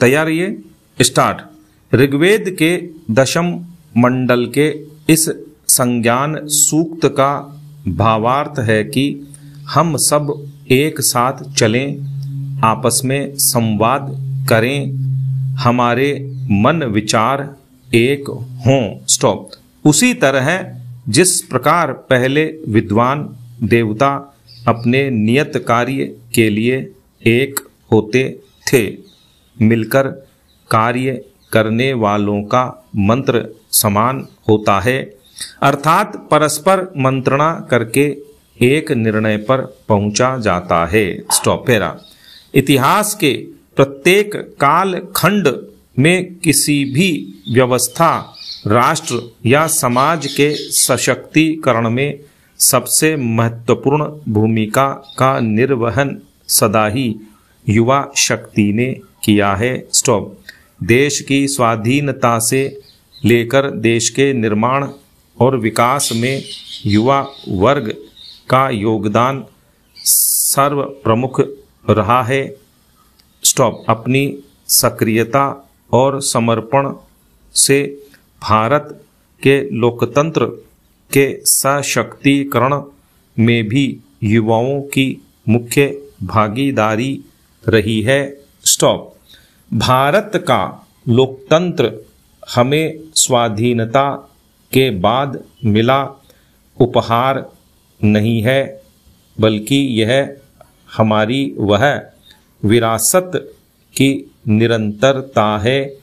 तैयार, ये स्टार्ट। ऋग्वेद के दशम मंडल के इस संज्ञान सूक्त का भावार्थ है कि हम सब एक साथ चलें, आपस में संवाद करें, हमारे मन विचार एक हों। स्टॉप। उसी तरह जिस प्रकार पहले विद्वान देवता अपने नियत कार्य के लिए एक होते थे, मिलकर कार्य करने वालों का मंत्र समान होता है, अर्थात परस्पर मंत्रणा करके एक निर्णय पर पहुंचा जाता है। स्टॉप। पैरा। इतिहास के प्रत्येक काल खंड में किसी भी व्यवस्था, राष्ट्र या समाज के सशक्तिकरण में सबसे महत्वपूर्ण भूमिका का निर्वहन सदा ही युवा शक्ति ने किया है। स्टॉप। देश की स्वाधीनता से लेकर देश के निर्माण और विकास में युवा वर्ग का योगदान सर्वप्रमुख रहा है। स्टॉप। अपनी सक्रियता और समर्पण से भारत के लोकतंत्र के सशक्तिकरण में भी युवाओं की मुख्य भागीदारी रही है। स्टॉप। भारत का लोकतंत्र हमें स्वाधीनता के बाद मिला उपहार नहीं है, बल्कि यह हमारी वह विरासत की निरंतरता है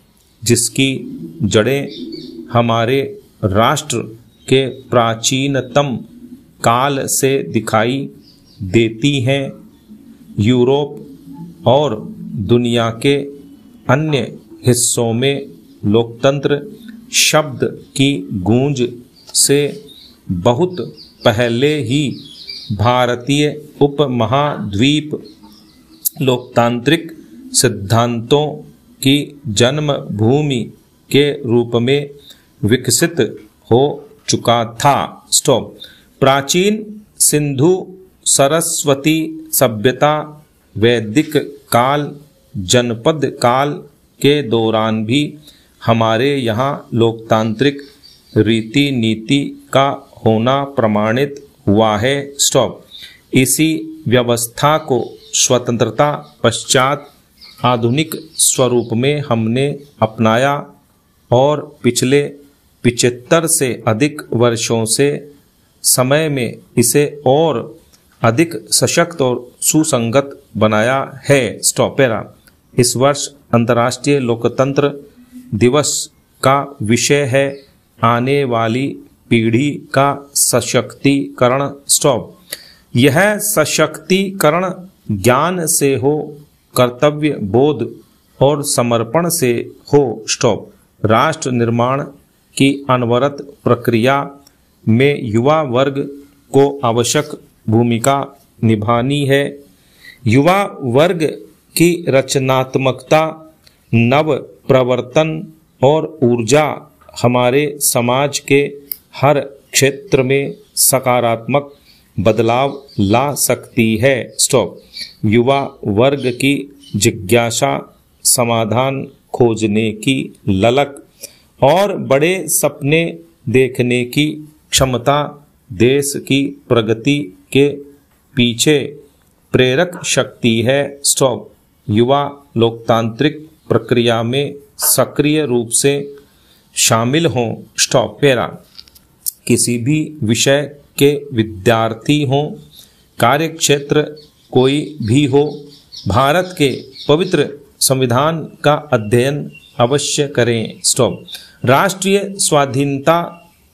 जिसकी जड़ें हमारे राष्ट्र के प्राचीनतम काल से दिखाई देती हैं। यूरोप और दुनिया के अन्य हिस्सों में लोकतंत्र शब्द की गूंज से बहुत पहले ही भारतीय उपमहाद्वीप लोकतांत्रिक सिद्धांतों की जन्मभूमि के रूप में विकसित हो चुका था। स्टॉप। प्राचीन सिंधु सरस्वती सभ्यता, वैदिक काल, जनपद काल के दौरान भी हमारे यहाँ लोकतांत्रिक रीति नीति का होना प्रमाणित हुआ है। स्टॉप। इसी व्यवस्था को स्वतंत्रता पश्चात आधुनिक स्वरूप में हमने अपनाया और पिछले 75 से अधिक वर्षों से समय में इसे और अधिक सशक्त और सुसंगत बनाया है। स्टॉप। पैरा। इस वर्ष अंतर्राष्ट्रीय लोकतंत्र दिवस का विषय है आने वाली पीढ़ी का सशक्तिकरण। स्टॉप। यह सशक्तिकरण ज्ञान से हो, कर्तव्य बोध और समर्पण से हो। स्टॉप। राष्ट्र निर्माण की अनवरत प्रक्रिया में युवा वर्ग को आवश्यक भूमिका निभानी है। युवा वर्ग की रचनात्मकता, नव प्रवर्तन और ऊर्जा हमारे समाज के हर क्षेत्र में सकारात्मक बदलाव ला सकती है। स्टॉप। युवा वर्ग की जिज्ञासा, समाधान खोजने की ललक और बड़े सपने देखने की क्षमता देश की प्रगति के पीछे प्रेरक शक्ति है। स्टॉप। युवा लोकतांत्रिक प्रक्रिया में सक्रिय रूप से शामिल हों। स्टॉप। पैरा। किसी भी विषय के विद्यार्थी हों, कार्यक्षेत्र कोई भी हो, भारत के पवित्र संविधान का अध्ययन अवश्य करें। स्टॉप। राष्ट्रीय स्वाधीनता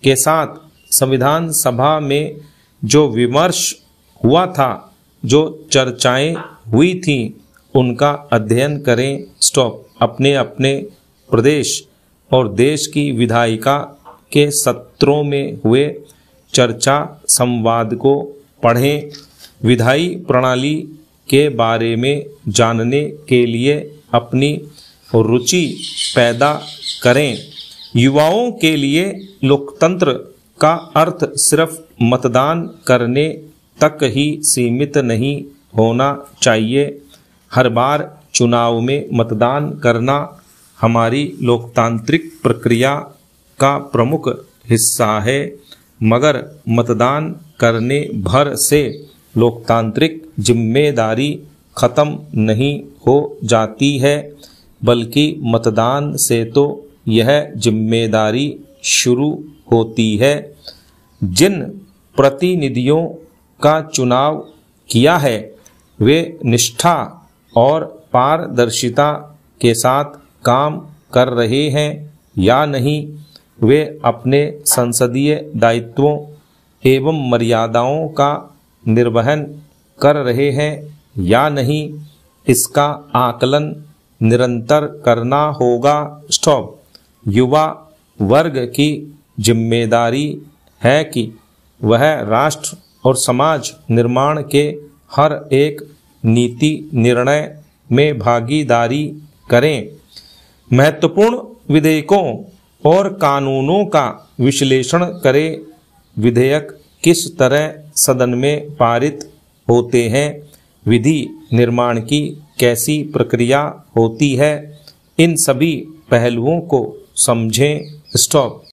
के साथ संविधान सभा में जो विमर्श हुआ था, जो चर्चाएं हुई थी, उनका अध्ययन करें। स्टॉप। अपने अपने प्रदेश और देश की विधायिका के सत्रों में हुए चर्चा संवाद को पढ़ें। विधायी प्रणाली के बारे में जानने के लिए अपनी रुचि पैदा करें। युवाओं के लिए लोकतंत्र का अर्थ सिर्फ मतदान करने तक ही सीमित नहीं होना चाहिए। हर बार चुनाव में मतदान करना हमारी लोकतांत्रिक प्रक्रिया का प्रमुख हिस्सा है, मगर मतदान करने भर से लोकतांत्रिक जिम्मेदारी खत्म नहीं हो जाती है, बल्कि मतदान से तो यह जिम्मेदारी शुरू होती है। जिन प्रतिनिधियों का चुनाव किया है वे निष्ठा और पारदर्शिता के साथ काम कर रहे हैं या नहीं, वे अपने संसदीय दायित्वों एवं मर्यादाओं का निर्वहन कर रहे हैं या नहीं, इसका आकलन निरंतर करना होगा। स्टॉप। युवा वर्ग की जिम्मेदारी है कि वह राष्ट्र और समाज निर्माण के हर एक नीति निर्णय में भागीदारी करें। महत्वपूर्ण विधेयकों और कानूनों का विश्लेषण करें। विधेयक किस तरह सदन में पारित होते हैं, विधि निर्माण की कैसी प्रक्रिया होती है, इन सभी पहलुओं को समझें। स्टॉप।